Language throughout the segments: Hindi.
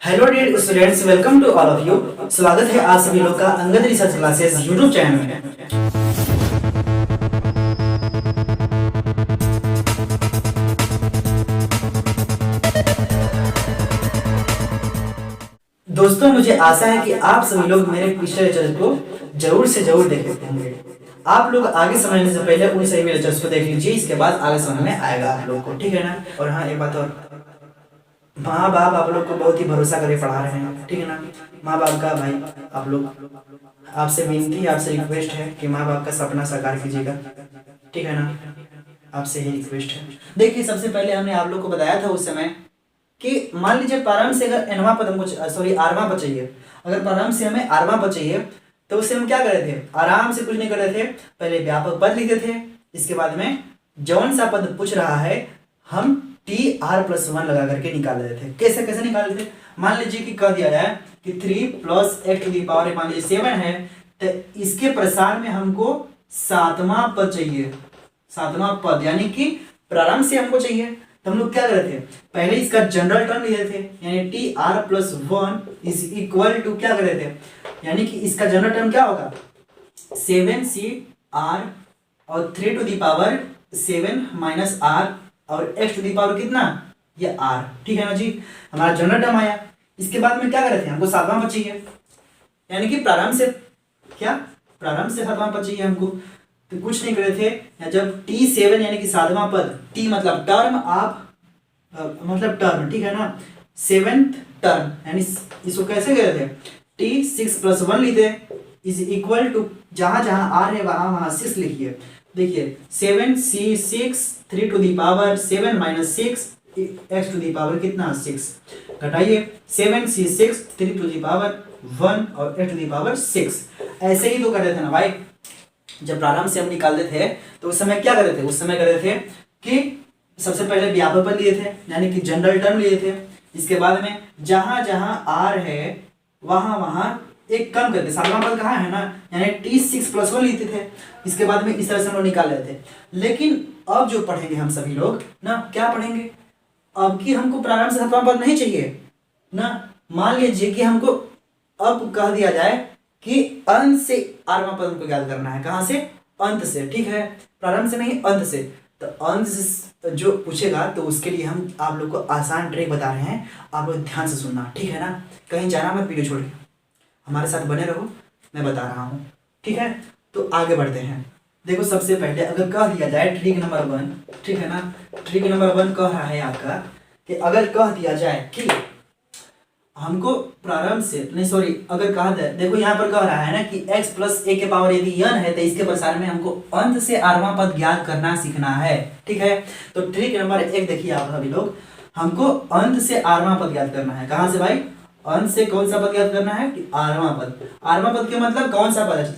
Hello dear students, welcome to all of you. स्वागत है आप सभी लोग का Angad research classes YouTube channel में। दोस्तों, मुझे आशा है कि आप सभी लोग मेरे पिछले लेक्चर को जरूर से जरूर देखे होंगे। आप लोग आगे समझने से पहले उन सभी लेक्चर्स को देख लीजिए, इसके बाद आगे समझ में आएगा आप लोग को, ठीक है ना। और हाँ, एक बात और, माँ बाप आप लोग को बहुत ही भरोसा करके पढ़ा रहे हैं, ठीक है ना। माँ बाप का भाई आप लोग, आपसे विनती, आपसे रिक्वेस्ट है कि माँ बाप का सपना साकार कीजिएगा, ठीक है ना। आपसे ही रिक्वेस्ट है। देखिए, सबसे पहले हमने आप लोग को बताया था उस समय कि मान लीजिए प्रारंभ से अगर एनवा पद हमको सॉरी आरवा पद चाहिए, अगर प्रारंभ से हमें आरवा पद चाहिए तो उससे हम क्या कर रहे थे, आराम से कुछ नहीं कर रहे थे, पहले व्यापक पद लिखते थे। इसके बाद में जौन सा पद पूछ रहा है हम टी आर प्लस 1 लगा करके निकाल रहे थे। कैसे कैसे निकाल रहे थे, मान लीजिए कि कह दिया जाए कि 3 plus X to the power मान लीजिए 7 है, तो इसके प्रसार में हमको सातवां पद चाहिए, सातवां पद यानी कि प्रारंभ से हमको चाहिए। तो हम लोग क्या कर रहे थे, पहले इसका जनरल टर्म ले रहे थे, यानी T R plus 1 is equal to क्या कर रहे थे, यानी कि इसका जनरल टर्म क्या होगा 7c r और 3 to the power 7 minus R और x टू दी पावर कितना, ये r, ठीक है ना जी। हमारा जनरल टर्म आया। इसके बाद में क्या कर रहे थे, हमको सातवां पद चाहिए, यानी कि प्रारंभ से क्या, प्रारंभ से सातवां पद चाहिए हमको। तो कुछ नहीं कर रहे थे, जब t7 यानी कि सातवां पद, t मतलब टर्म, आप मतलब टर्म, ठीक है ना, 7th टर्म, यानी इसको कैसे कर रहे थे, t6 प्लस 1 लिखते इज इक्वल टू जहां जहां r है वहां वहां 6 लिखिए। देखिए 7c6 3 to the power 7 minus 6 x to the power कितना 6, घटाइए 7c6 3 टू दी पावर 1 और x टू दी पावर 6। ऐसे ही तो करते थे ना भाई, जब प्रारंभ से हम निकालते थे तो उस समय क्या करते थे, उस समय करते थे कि सबसे पहले व्यापक पद लिए थे, यानी कि जनरल टर्म लिए थे। इसके बाद में जहां जहां r है वहां वहां एक कम करके सातवां पद कहाँ है ना, यानी t6 प्लस 1 लेते थे। इसके बाद में इस तरह से हम लोग निकाल लेते थे। लेकिन अब जो पढ़ेंगे हम सभी लोग ना, क्या पढ़ेंगे, अब कि हमको प्रारंभ से सातवां पद नहीं चाहिए ना। मान लीजिए कि हमको अब कह दिया जाए कि अंत से आठवां पद हमको याद करना है, कहां से, अंत से, ठीक है, प्रारंभ से नहीं अंत से। तो अंत से जो पूछेगा तो उसके लिए हम आप लोग को आसान ट्रिक बता रहे हैं, आप लोग ध्यान से सुनना, ठीक है ना। कहीं जाना मत, वीडियो छोड़ के हमारे साथ बने रहो, मैं बता रहा हूँ, ठीक है। तो आगे बढ़ते हैं। देखो, सबसे पहले अगर कह दिया जाए ट्रिक नंबर 1, ठीक है ना, ट्रिक नंबर 1 कह रहा है आपका कि अगर कह दिया जाए कि हमको प्रारंभ से नहीं, सॉरी, अगर कहा जाए, देखो यहाँ पर कह रहा है ना कि x प्लस a के पावर यदि n है तो इसके प्रसार में हमको अंत से आठवां पद ज्ञात करना सीखना है, ठीक है। तो ट्रिक नंबर 1 देखिए आप सभी लोग, हमको अंत से आठवां पद ज्ञात करना है। कहां से भाई, अंत से कौन सा पद ज्ञात करना है कि आठवां पद। आठवां पद के मतलब कौन सा पद है,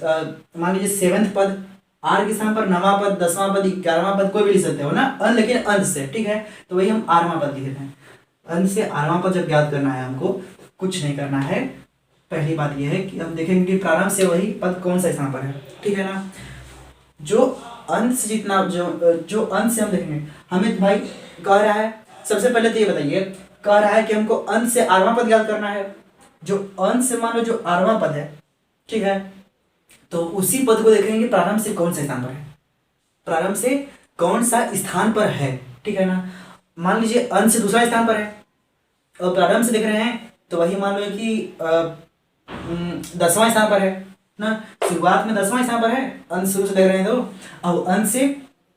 मान लीजिए 7th पद, आर के स्थान पर 9वां पद, 10वां पद, 11वां पद कोई भी लिख सकते हो ना, लेकिन अंत से, ठीक है। तो वही हम आठवां पद लिख रहे हैं। अंत से आठवां पद जब ज्ञात करना है हमको, कुछ नहीं करना है। पहली बात यह है कि हम देखेंगे कि प्रारंभ से वही पद कौन सा स्थान पर है, ठीक है ना। जो अंत से जितना जो अंत से हम देखेंगे, हमें भाई कह रहा है, सबसे पहले तो ये बताइए, कह रहा है कि हमको अंत से आठवां पद ज्ञात करना है। जो अंत से मान लो जो आठवां पद है, ठीक है, तो उसी पद को देखेंगे प्रारंभ से कौन सा स्थान पर है, प्रारंभ से कौन सा स्थान पर है, ठीक है ना। मान लीजिए अंत से दूसरा स्थान पर है और प्रारंभ से देख रहे हैं तो वही मान लो कि 10वां स्थान पर है ना। शुरुआत में 10वां स्थान पर है, अंत शुरू से देख रहे हैं तो अब अंत से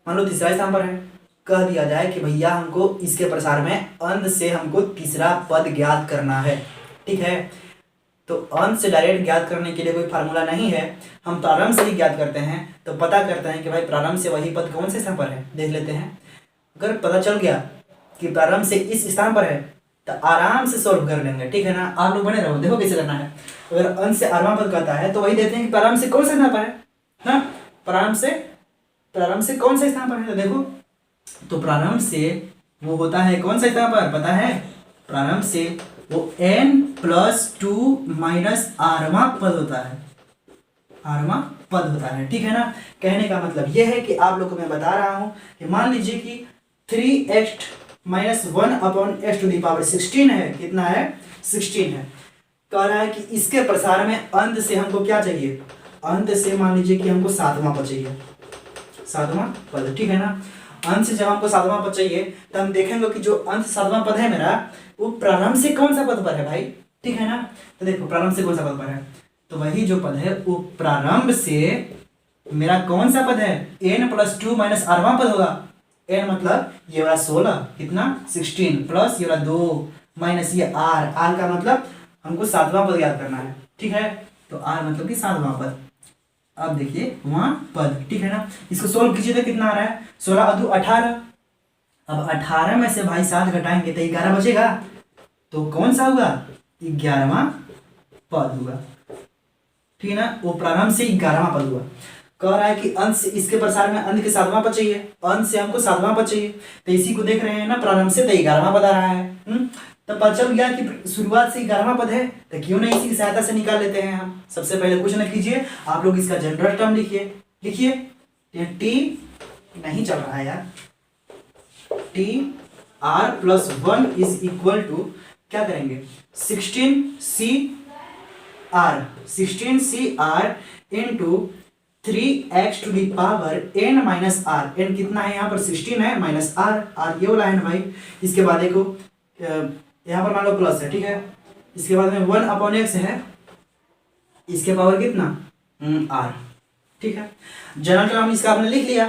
मान लो तीसरा स्थान पर है। कह दिया जाए कि भैया हमको इसके प्रसार में अंत से हमको तीसरा पद ज्ञात करना है, ठीक है। तो अंत से डायरेक्ट ज्ञात करने के लिए कोई फार्मूला नहीं है, हम प्रारंभ से ही ज्ञात करते हैं। तो पता करते हैं कि भाई प्रारंभ से वही पद कौन से स्थान पर है, देख लेते हैं। अगर पता चल गया कि प्रारंभ से इस स्थान पर है तो आराम से सॉल्व कर लेंगे, ठीक है ना। आप लोग बने रहो, देखो कैसे करना है। अगर अंत से आठवां पद कहता है तो वही देखते हैं कि प्रारंभ से कौन सा स्थान पर है ना, प्रारंभ से कौन सा स्थान पर है। तो देखो, तो प्रारंभ से वो होता है कौन सा स्थान पर, पता है, प्रारंभ से वो n+2 माइनस आठवां पद होता है, आठवां पद होता है, ठीक है ना। कहने का मतलब यह है कि आप लोग को मैं बता रहा हूं कि मान लीजिए कि 3x -1/x⁴ है। कितना है? 16 है। कह रहा है कि इसके प्रसार में अंत से हमको क्या चाहिए? अंत से मान लीजिए कि हमको 7वां पद चाहिए, 7वां पद, ठीक है ना। अंत से जब हमको 7वां पद चाहिए तो हम देखेंगे कि जो अंत 7वां पद है मेरा, वो प्रारंभ से कौन सा पद पर है भाई, ठीक है ना। तो देखो प्रारंभ से कौन सा पद पर है, तो वही जो पद है वो प्रारंभ से मेरा कौन सा पद है? n+2 - 8वां पद होगा। n मतलब ये वाला 16, कितना? 16 प्लस ये वाला 2 माइनस ये r का मतलब हमको 7वां पद याद करना है, ठीक है। तो r मतलब कि 7वां पद। अब देखिए वहां पद, ठीक है ना। इसको सोल्व कीजिए तो कितना आ रहा है? 16 × 2 = 18। अब 18 में से भाई 7 घटाएंगे तो 11 बचेगा, तो कौन सा होगा? 11वां पद होगा, ठीक है ना। वो प्रारंभ से 11वां पद हुआ। कह रहा है कि अंत से, इसके प्रसार में अंत के 7वां पद चाहिए, अंत से हमको 7वां पद चाहिए, तो इसी को देख रहे हैं ना, प्रारंभ से तो 11वां पद आ रहा है। तो पता चल गया कि शुरुआत से 11वां पद है, तो क्यों नहीं इसी की सहायता से निकाल लेते हैं हम। सबसे पहले कुछ न कीजिए, आप लोग इसका जनरल टर्म लिखिए, टी नहीं चल रहा है यार, TR+1 इज इक्वल टू क्या करेंगे? 16CR इंटू 3x⁴ n कितना है यहाँ पर? 16 है, माइनस r ये वाला है ना भाई। इसके बाद देखो यहाँ पर मान लो प्लस है, ठीक है। इसके बाद में 1/x है, इसके पावर कितना? r, ठीक है। जनरल टर्म इसका आपने लिख लिया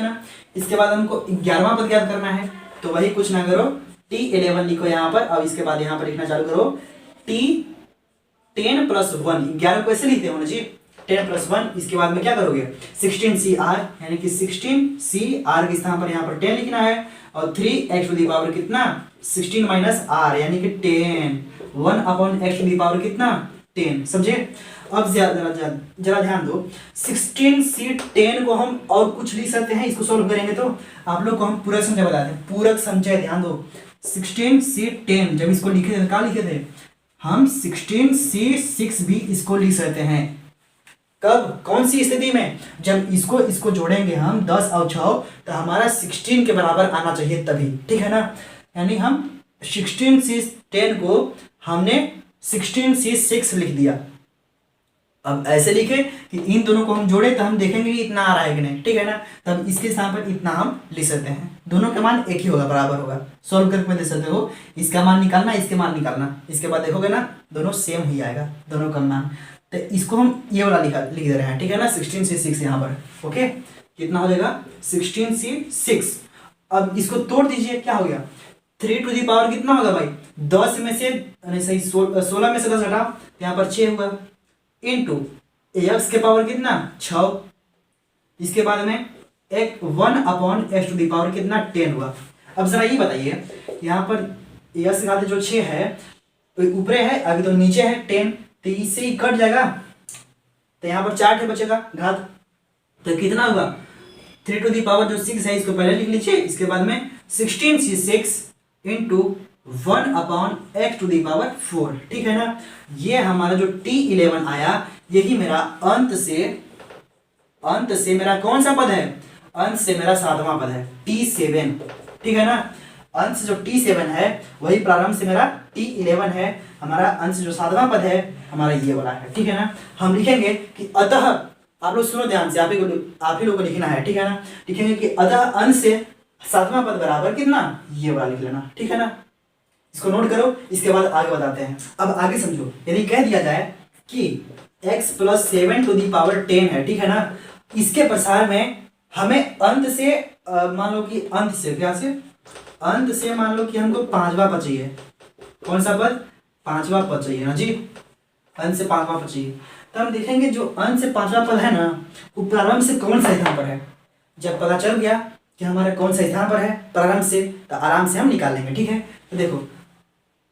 ना। इसके बाद हमको 11वां पद याद करना है, तो वही कुछ ना करो, T11 लिखो यहाँ पर। अब इसके बाद यहाँ पर लिखना चालू करो, T10+1, 11 को ऐसे लिखते हो ना जी, 10+1। इसके बाद में क्या करोगे? 16CR, यानी कि 16CR के स्थान पर यहाँ पर 10 लिखना है, और 3x⁴ कितना? 16 माइनस r, यानी कि 10, 1/x⁴ कितना? 10, समझे। अब जरा ध्यान दो, 16C10 को हम और कुछ लिख सकते हैं, इसको सोल्व करेंगे तो आप लोग को हम पूरक संख्या बताते हैं। पूरक संख्या, ध्यान दो, 16C10 जब इसको लिखे थे, क्या लिखे थे हम? 16C6 भी इसको लिख सकते हैं। कब? कौन सी स्थिति में? जब इसको जोड़ेंगे हम 10 और 6, तो हमारा 16 के बराबर आना चाहिए तभी, ठीक है ना। यानी हम 16C10 को हमने 16C6 लिख दिया। अब ऐसे लिखे कि इन दोनों को हम जोड़े तो हम देखेंगे कि इतना आ रहा है कि नहीं, ठीक है ना। तब इसके स्थान पर इतना हम लिख सकते हैं। दोनों का मान एक ही होगा, बराबर होगा। सॉल्व करके दे सकते हो, इसका मान निकालना, इसके मान निकालना, इसके बाद देखोगे ना दोनों सेम ही आएगा, दोनों का मान। तो इसको हम ये वाला लिख दे रहे हैं, ठीक है ना, 16C6 यहाँ पर। ओके, कितना हो जाएगा? 16C6। अब इसको तोड़ दीजिए, क्या हो गया? 3 कितना होगा भाई? 10 में से, सही 16 में से 10 घटाओ, यहाँ पर 6 होगा, इंटू x के पावर कितना? 6। इसके बाद में 1/x⁴ कितना? 10 हुआ। अब जरा ये बताइए, यहाँ पर x का जो 6 है ऊपर है, अभी तो नीचे है 10, तो इससे ही कट जाएगा, तो यहाँ पर 4 बचेगा घात, तो कितना हुआ? 3 है, इसको पहले लिख लीजिए। इसके बाद में 16C6 इंटू 1/x⁴, ठीक है ना। ये हमारा जो T11 आया, यही मेरा अंत से मेरा कौन सा पद है? अंत से मेरा 7वां पद है, T7, ठीक है ना। अंत से जो T7 है वही प्रारंभ से मेरा T11 है। हमारा अंत से जो 7वां पद है हमारा ये वाला है, ठीक है ना। हम लिखेंगे कि अतः, आप लोग सुनो ध्यान से, आप ही लोग को लिखना है, ठीक है ना। लिखेंगे कि अतः अंत से 7वां पद बराबर कितना? ये वाला लिख लेना, ठीक है ना। इसको नोट करो, इसके बाद आगे बताते हैं। अब आगे समझो, यदि कह दिया जाए कि x+7 है, ठीक है ना, इसके प्रसार में हमें अंत से मान लो कि अंत से मान लो कि हमको 5वां पद चाहिए। कौन सा पद? 5वां पद चाहिए ना जी, अंत से 5वां पद चाहिए। तो हम देखेंगे जो अंत से 5वां पद है ना, वो प्रारंभ से कौन सा स्थान पर है। जब पता चल गया कि हमारा कौन सा स्थान पर है प्रारंभ से, तो आराम से हम निकाल लेंगे, ठीक है। तो देखो,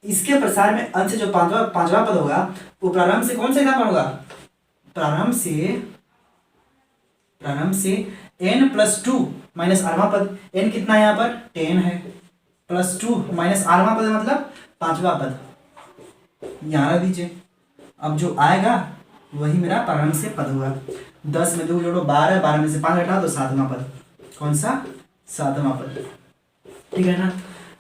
इसके प्रसार में अंत से जो पांचवा पद होगा वो प्रारंभ से कौन सा स्थान पर होगा? प्रारंभ से n+2 माइनस 8वां पद। n कितना है यहाँ पर? 10 है, +2 माइनस 8वां पद मतलब 5वां पद, यहाँ रख दीजिए। अब जो आएगा वही मेरा प्रारंभ से पद होगा। 10 में 2 जोड़ो 12, 12 में से 5 हटाओ तो 7वां पद। कौन सा? 7वां पद, ठीक है ना।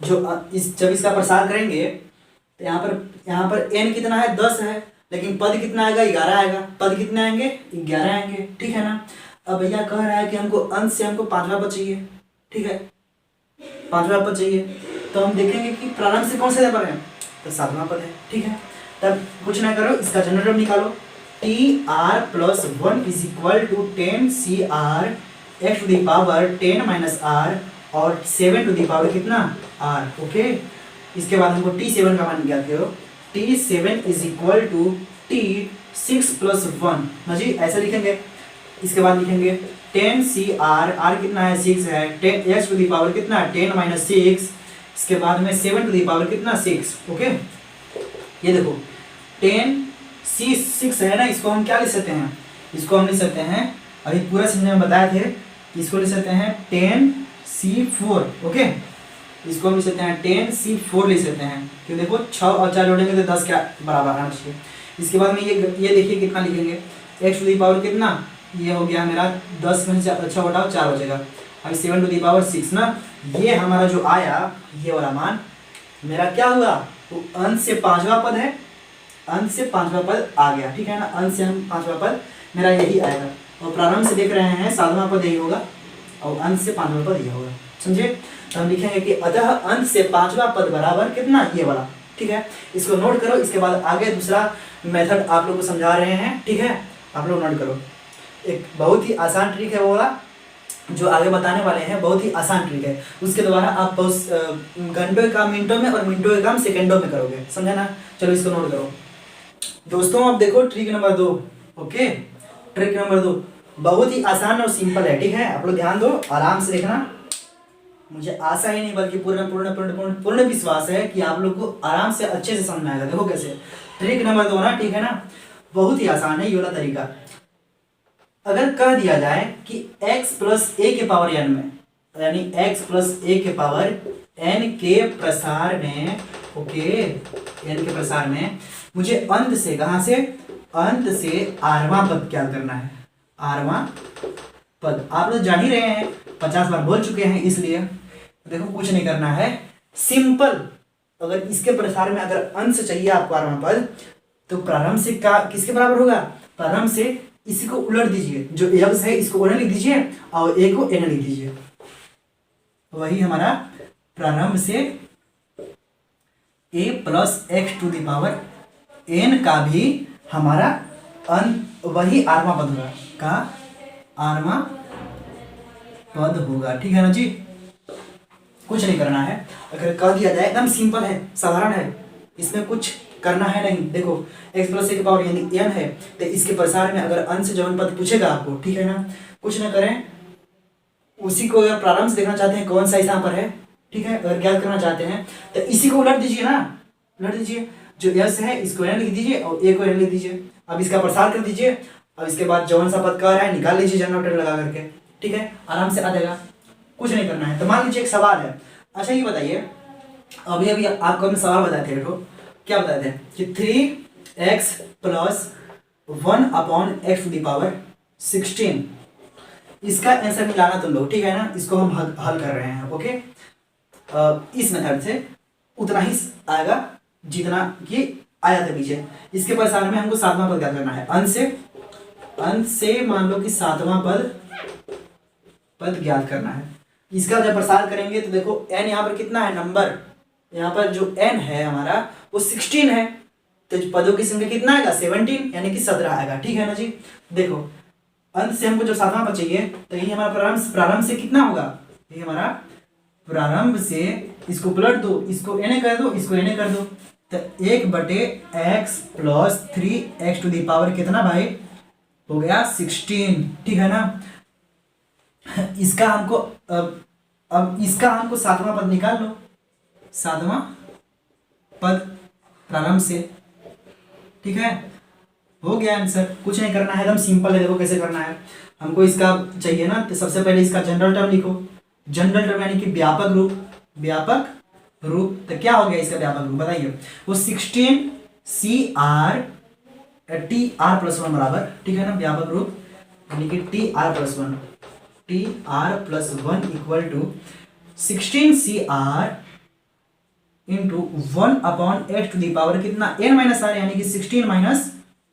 जब इसका प्रसार करेंगे तो यहाँ पर n कितना है 10 है, लेकिन पद कितना आएगा 11 आएगा। पद कितने आएंगे 11 आएंगे, ठीक है ना। अब भैया कह रहा है कि हमको अंश से हमको पांचवा पद चाहिए, ठीक है, पांचवा पद चाहिए। तो हम देखेंगे कि प्रारंभ से कौन सा पद है, तो सातवां पद है, ठीक है। तब कुछ ना करो, इसका जनरल टर्म निकालो। TR plus 1 is equal to 10CR x to the power 10 minus R और 7 टू द पावर कितना R, ओके। इसके बाद हमको T7 का मान ज्ञात करो। T7 is equal to T6 plus 1 ना जी, ऐसा लिखेंगे। इसके बाद लिखेंगे 10CR, R कितना है 6 है, 10 x टू द पावर कितना है 10 माइनस 6, इसके बाद में 7 टू द पावर कितना 6, ओके। ये देखो 10C6 है ना, इसको हम क्या लिख सकते हैं, इसको हम लिख सकते हैं, अभी पूरा समझने में बताए थे, इसको लिख सकते हैं 10C4, ओके। इसको हम लिख सकते हैं 10C4 लिख सकते हैं, क्यों देखो 6 और 4 जोड़ेंगे तो 10 क्या बराबर आना चाहिए। इसके बाद में ये देखिए कितना लिखेंगे, x टू द पावर कितना, ये हो गया मेरा 10 में से 6 घटाओ 4 बचेगा, अभी 7 टू द पावर 6 ना। ये हमारा जो आया ये वाला मान मेरा क्या हुआ, तो अंश से पांचवा पद है, अंश से पांचवा पद आ गया, ठीक है ना। अंश से हम पांचवा पद मेरा यही आएगा, और प्रारंभ से देख रहे हैं सातवां पद यही होगा, और अंश से पांचवा पद यही होगा, समझे। तो हम लिखेंगे कि अतः अंश से पांचवा पद बराबर कितना, ये वाला, ठीक है। इसको नोट करो। इसके बाद आगे दूसरा मेथड आप लोग को समझा रहे हैं, ठीक है, आप लोग नोट करो। एक बहुत ही आसान ट्रिक है वो वाला जो आगे बताने वाले हैं, बहुत ही आसान ट्रिक है। उसके द्वारा आप बहुत घंटों का मिनटों में और मिनटों का काम सेकंडों में करोगे, समझे ना। चलो इसको नोट करो दोस्तों। अब देखो trick number 2, okay. Trick number 2 बहुत ही आसान और सिंपल है, ठीक है। आप लोग ध्यान दो, आराम से देखना। मुझे आशा ही नहीं बल्कि पूर्ण पूर्ण पूर्ण पूर्ण पूर्ण विश्वास है कि आप लोग को आराम से अच्छे से समझ में आएगा। देखो कैसे, ट्रिक नंबर 2 ना, ठीक है ना, बहुत ही आसान है ये वाला तरीका। अगर कह दिया जाए कि x प्लस a के पावर n में, यानी x प्लस a के पावर n के प्रसार में, ओके, n के प्रसार में मुझे अंत से, कहां से, अंत से आठवां पद क्या करना है, आठवां पद। आप लोग जान ही रहे हैं, 50 बार बोल चुके हैं, इसलिए देखो कुछ नहीं करना है, सिंपल। अगर इसके प्रसार में अगर अंश चाहिए आपको आठवां पद, तो प्रारंभ से क्या किसके बराबर होगा, प्रारंभ से इसी को उलट दीजिए, जो x है इसको n लिख दीजिए और a को n लिख दीजिए। वही हमारा प्रारंभ से a plus X to the power n का भी हमारा वही आठवां पद होगा, का आठवां पद होगा, ठीक है ना जी। कुछ नहीं करना है, अगर कह दिया जाए एकदम सिंपल है, साधारण है, इसमें कुछ करना है नहीं। देखो x प्लस a के पावर यानी n है, तो इसके प्रसार में अगर अंश जवन पद पूछेगा आपको, ठीक है ना, कुछ ना करें, उसी को अगर प्रारंभ से देखना चाहते हैं कौन सा यहाँ पर है, ठीक है, अगर ज्ञात करना चाहते हैं तो इसी को उलट दीजिए ना, उलट दीजिए, जो s है इसको n लिख दीजिए और a को n लिख दीजिए। अब इसका प्रसार कर दीजिए, अब इसके बाद जवन सा पद कह रहा है निकाल लीजिए जनरेटर लगा करके, ठीक है, आराम से आ जाएगा, कुछ नहीं करना है। तो मान लीजिए एक सवाल है, अच्छा ये बताइए, अभी अभी आपको हमने सवाल बताए थे, देखो क्या बताते हैं कि 3x plus 1 upon X to the power 16, इसका आंसर मिलाना तुम लोग, ठीक है ना। इसको हम हल कर रहे हैं, ओके। इस मेथड से उतना ही आएगा जितना कि आया था पीछे। इसके प्रसार में हमको सातवां पद क्या करना है, अंश से मान लो कि सातवां पद ज्ञात करना है। इसका जब प्रसार करेंगे तो देखो n यहाँ पर कितना है, नंबर यहाँ पर जो n है हमारा वो 16 है, तो पदों की संख्या कितना आएगा 17, यानी कि 17 आएगा, ठीक है ना जी। देखो अंत से हमको जब सातवां पद चाहिए तो ये हमारा प्रारंभ से कितना होगा, ये हमारा प्रारंभ से, इसको पलट दो, इसको n कर दो, इसको n कर दो, तो 1/x plus 3x to the power कितना भाई हो गया 16, ठीक है ना। इसका हमको अब इसका हमको सातवां पद निकाल लो, सातवां पद प्रारंभ से, ठीक है, हो गया आंसर। कुछ नहीं करना है, एकदम सिंपल है। देखो कैसे करना है, हमको इसका चाहिए ना, तो सबसे पहले इसका जनरल टर्म लिखो, जनरल टर्म यानी कि व्यापक रूप, व्यापक रूप। तो क्या हो गया इसका व्यापक रूप बताइए, वो 16CR TR प्लस 1 बराबर, ठीक है ना, व्यापक रूप यानी कि TR plus 1, TR plus 1 equal to 16CR into 1/x⁴ कितना n-r यानी कि 16 -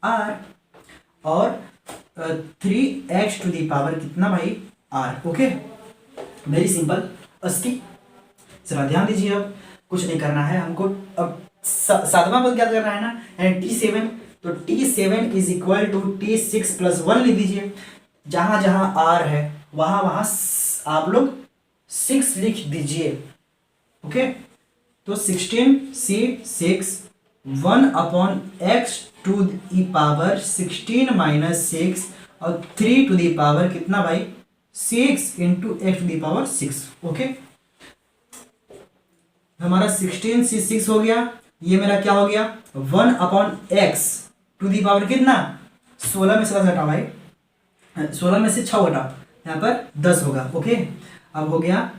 r और 3x⁴ कितना भाई r। Okay, very simple. 80। जरा ध्यान दीजिए, अब कुछ नहीं करना है हमको, अब सातवां पद क्या करना है ना, यानी t7। तो t7 is equal to t6 + 1 लिख दीजिए। जहां जहां r है वहां वहां आप लोग 6 लिख दीजिए। ओके, तो 16c6 1/x⁴ 16 - 6 और 3 कितना भाई 6 × x⁴। ओके, हमारा 16c6 हो गया। ये मेरा क्या हो गया 1/x⁴ कितना 16 में से 10 घटा भाई, 16 में से 6 घटा, यहाँ पर 10 होगा। ओके, अब हो गया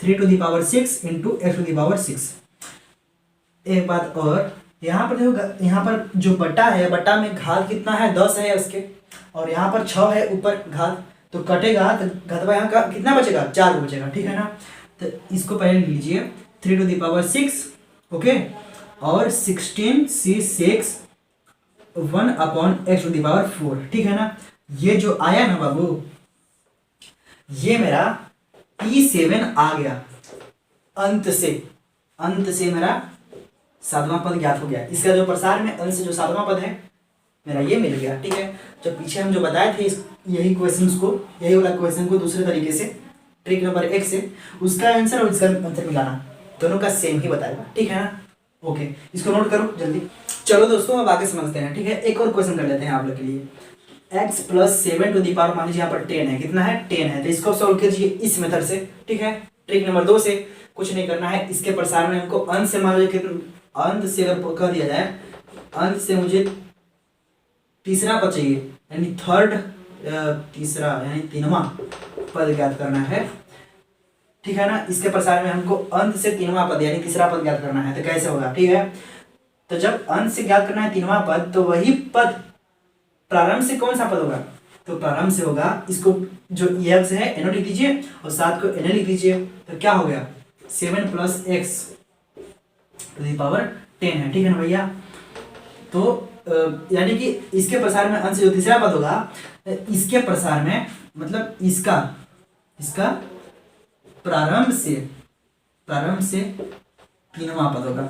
3 × 6 × x⁴। एक बात और, यहाँ पर देखो, यहाँ पर जो बटा है, बटा में घात कितना है 10 है उसके, और यहाँ पर 6 है ऊपर घात, तो कटेगा तो घातवा यहाँ का कितना बचेगा 4 बचेगा। ठीक है ना, तो इसको पहले लिख लीजिए 3 × 6। ओके, और 16c6 1/x⁴। ठीक है ना, ये जो आया ना बाबू, ये मेरा t7 आ गया। अंत से मेरा सातवां पद ज्ञात हो गया। इसका जो प्रसार में अंत से जो सातवां पद है मेरा ये मिल गया। ठीक है, जब पीछे हम जो बताए थे यही क्वेश्चन को, यही वाला क्वेश्चन को दूसरे तरीके से ट्रिक नंबर 1 से, उसका आंसर और इसका आंसर मिलाना, दोनों का सेम ही बताएगा। ठीक है ना, ओके, इसको नोट करो जल्दी। चलो दोस्तों, अब आगे समझते हैं। ठीक है, एक और क्वेश्चन कर लेते हैं आप लोग के लिए। x + 7 मान लीजिए यहाँ पर 10 है, कितना है 10 है, तो इसको सॉल्व कीजिए इस मेथड से। ठीक है, ट्रिक नंबर 2 से। कुछ नहीं करना है, इसके प्रसार में हमको अंत से मान लीजिए अंत से अगर कह दिया जाए, अंत से मुझे तीसरा पद चाहिए, यानी तीनवां पद ज्ञात करना है। ठीक है ना, इसके प्रसार में हमको अंत से तीनवां पद यानी तीसरा पद ज्ञात करना है। तो कैसे होगा, ठीक है, तो जब अंत से ज्ञात करना है तीनवां पद, तो वही पद प्रारंभ से कौन सा पद होगा, तो प्रारंभ से होगा। इसको जो x है n लिख दीजिए और 7 को n लिख दीजिए, तो क्या हो गया 7 + x⁴ 10 है। ठीक है ना भैया, तो यानी कि इसके प्रसार में अंत से जो तीसरा पद होगा, इसके प्रसार में मतलब इसका प्रारंभ से तीनवां पद होगा।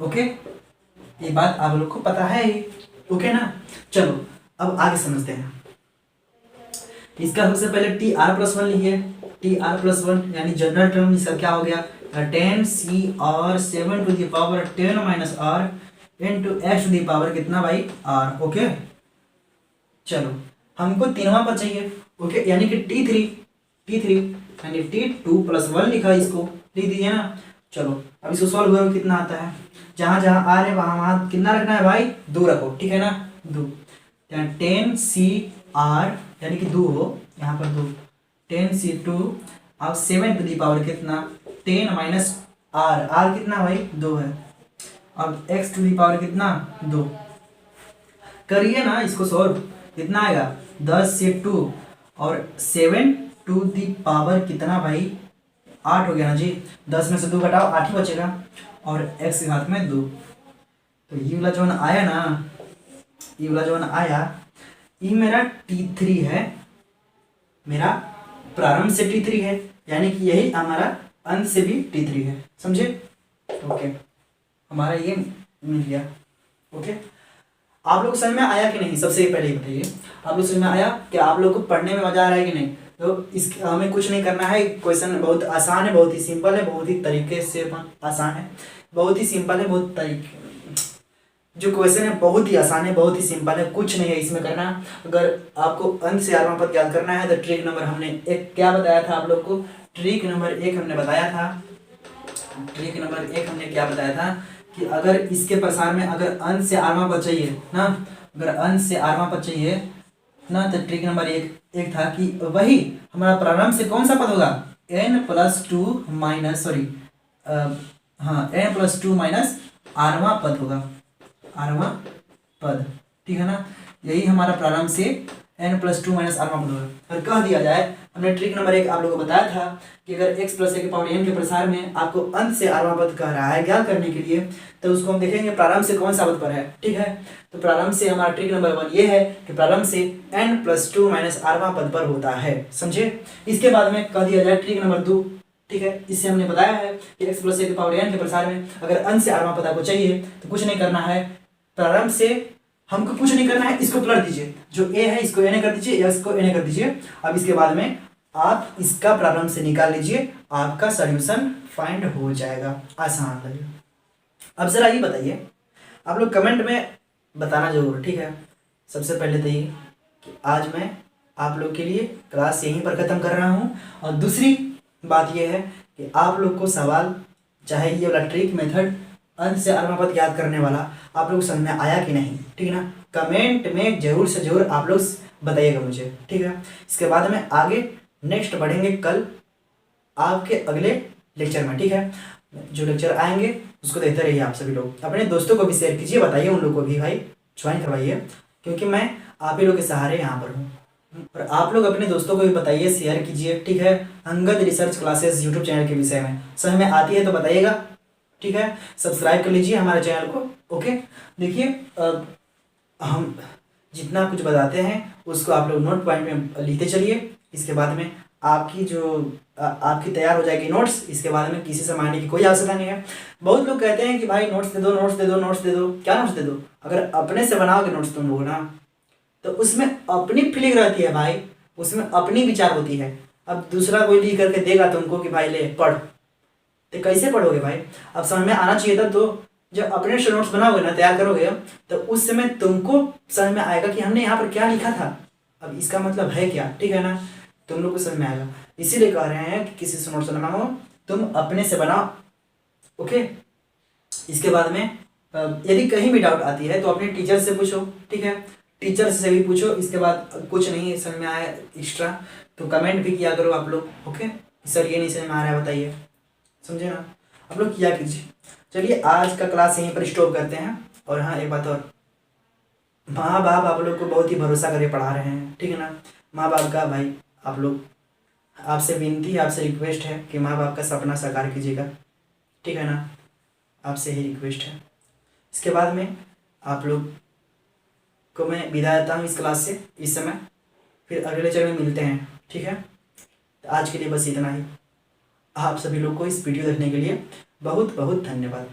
ओके, ये बात आप लोग को पता है ही। ओके ना, चलो अब आगे समझते हैं। इसका सबसे पहले tr+1 लिखिए। tr+1 यानी जनरल टर्म, इसका क्या हो गया 10c और 7 × 10 - r × x⁴ कितना भाई r। ओके, चलो हमको तीनवां पद चाहिए। ओके, यानी कि t3 यानी t2 + 1 लिखा, इसको लिख दीजिए ना। चलो अब इसको सॉल्व करो, कितना आता है, जहां जहां r है वहां वहां कितना रखना है भाई 2 रखो। ठीक है ना, 2, 10cr यानी कि 2 हो, यहाँ पर 2, 10c2 अब 7 कितना 10 - r कितना भाई 2 है, अब x⁴ कितना 2। करिए ना इसको सॉल्व, कितना आएगा 10 से 2 और 7 कितना भाई 8 हो गया ना जी। 10 में से 2 घटाओ 8 ही बचेगा, और x के घात में 2। तो ये वाला जो आया ना, ये वाला जो आया, ये मेरा t3 है, मेरा प्रारंभ से t3 है, यानी कि यही हमारा अंत से भी t3 है। समझे? ओके, हमारा ये मिल गया। ओके, आप लोग समझ में आया कि नहीं, सबसे पहले ही बताइए, आप लोग समझ में आया कि आप लोग को पढ़ने में मजा आ रहा है कि नहीं। तो इस हमें कुछ नहीं करना है, क्वेश्चन बहुत आसान है, बहुत ही सिंपल है, बहुत ही तरीके से आसान है, बहुत ही सिंपल है, बहुत तरीके जो क्वेश्चन है बहुत ही आसान है, बहुत ही सिंपल है, कुछ नहीं है इसमें करना। अगर आपको अंत से आरवां पद याद करना है तो ट्रिक नंबर हमने एक क्या बताया था आप लोग को, ट्रिक नंबर 1 हमने बताया था, ट्रिक नंबर 1 हमने क्या बताया था कि अगर इसके प्रसार में अगर अंत से आरवां पद चाहिए ना, अगर अंत से आरवां पद चाहिए ना, तो ट्रिक नंबर एक था कि वही हमारा प्रारंभ से कौन सा पद होगा n+2 माइनस आरवां पद होगा, आरवां पद। ठीक है ना, यही हमारा प्रारंभ से n प्लस 2 माइनस आर पद होगा। और कह दिया जाए, हमने ट्रिक नंबर 1 आप लोगों को बताया था कि अगर x प्लस a की पावर n के प्रसार में आपको अंत से आरवां पद कह रहा है ज्ञात करने के लिए, तो उसको हम देखेंगे प्रारंभ से कौन सा पद पर है। ठीक है, तो प्रारंभ से हमारा ट्रिक नंबर 1 ये है कि प्रारंभ से n प्लस 2 माइनस आरवां पद पर होता है, समझे। इसके बाद में कह दिया जाए ट्रिक नंबर 2। ठीक है, इससे हमने बताया है कि x प्लस a की पावर n के प्रसार में अगर अंत से आरवां पद आपको चाहिए तो कुछ नहीं करना है, प्रारंभ से हमको कुछ नहीं करना है, इसको पलट दीजिए, जो a है इसको a कर दीजिए, x को a कर दीजिए। अब इसके बाद में आप इसका प्रारंभ से निकाल लीजिए, आपका सॉल्यूशन फाइंड हो जाएगा, आसान है। अब जरा ये बताइए, आप लोग कमेंट में बताना जरूर। ठीक है, सबसे पहले तो ये कि आज मैं आप लोग के लिए क्लास यहीं पर ख़त्म कर रहा हूँ। और दूसरी बात यह है कि आप लोग को सवाल, चाहे ये वाला ट्रिक मेथड अंत से आरवां पद याद करने वाला, आप लोग समझ में आया कि नहीं, ठीक है ना। कमेंट में जरूर से जरूर आप लोग बताइएगा मुझे, ठीक है। इसके बाद में आगे नेक्स्ट बढ़ेंगे कल आपके अगले लेक्चर में, ठीक है। जो लेक्चर आएंगे उसको देखते रहिए आप सभी लोग, अपने दोस्तों को भी शेयर कीजिए, बताइए उन लोग को भी भाई ज्वाइन करवाइए, क्योंकि मैं आप ही लोग के सहारे यहाँ पर हूँ। और आप लोग अपने दोस्तों को भी बताइए, शेयर कीजिए, ठीक है। Angad research classes YouTube channel के विषय में समझ में आती है तो बताइएगा, ठीक है। सब्सक्राइब कर लीजिए हमारे चैनल को, ओके। देखिए हम जितना कुछ बताते हैं उसको आप लोग नोट पॉइंट में लिखते चलिए। इसके बाद में आपकी आपकी तैयार हो जाएगी नोट्स। इसके बाद में किसी से मांगने की कोई आवश्यकता नहीं है। बहुत लोग कहते हैं कि भाई नोट्स दे दो, नोट्स दे दो, नोट्स दे दो। क्या नोट्स दे दो? अगर अपने से बनाओगे नोट्स तुम लोग ना, तो उसमें अपनी फीलिंग रहती है भाई, उसमें अपनी विचार होती है। अब दूसरा कोई लिख करके देगा तुमको कि भाई ले पढ़, तो कैसे पढ़ोगे भाई? अब समझ में आना चाहिए था। तो जब अपने से नोट्स बनाओगे ना, तैयार करोगे, तो उस समय तुमको समझ में आएगा कि हमने यहाँ पर क्या लिखा था, अब इसका मतलब है क्या, ठीक है ना। तुम लोग को समझ में आएगा। इसीलिए कह रहे हैं कि किसी से नोट्स बनाओ, तुम अपने से बनाओ, ओके। इसके बाद में यदि कहीं भी डाउट आती है तो अपने टीचर से पूछो, ठीक है। टीचर से भी पूछो। इसके बाद कुछ नहीं समझ में आया एक्स्ट्रा तो कमेंट भी किया करो आप लोग, ओके। सर ये नहीं समझ में आ रहा है बताइए, समझे ना। आप लोग किया कीजिए। चलिए आज का क्लास यहीं पर स्टॉप करते हैं। और हाँ एक बात और, माँ बाप आप लोग को बहुत ही भरोसा करके पढ़ा रहे हैं, ठीक है ना। माँ बाप का भाई आप लोग, आपसे विनती है, आपसे रिक्वेस्ट है कि माँ बाप का सपना साकार कीजिएगा, ठीक है ना। आपसे ही रिक्वेस्ट है। इसके बाद में आप लोग को मैं विदा देता हूँ इस क्लास से इस समय, फिर अगले लेक्चर में मिलते हैं, ठीक है। तो आज के लिए बस इतना ही। आप सभी लोग को इस वीडियो देखने के लिए बहुत बहुत धन्यवाद।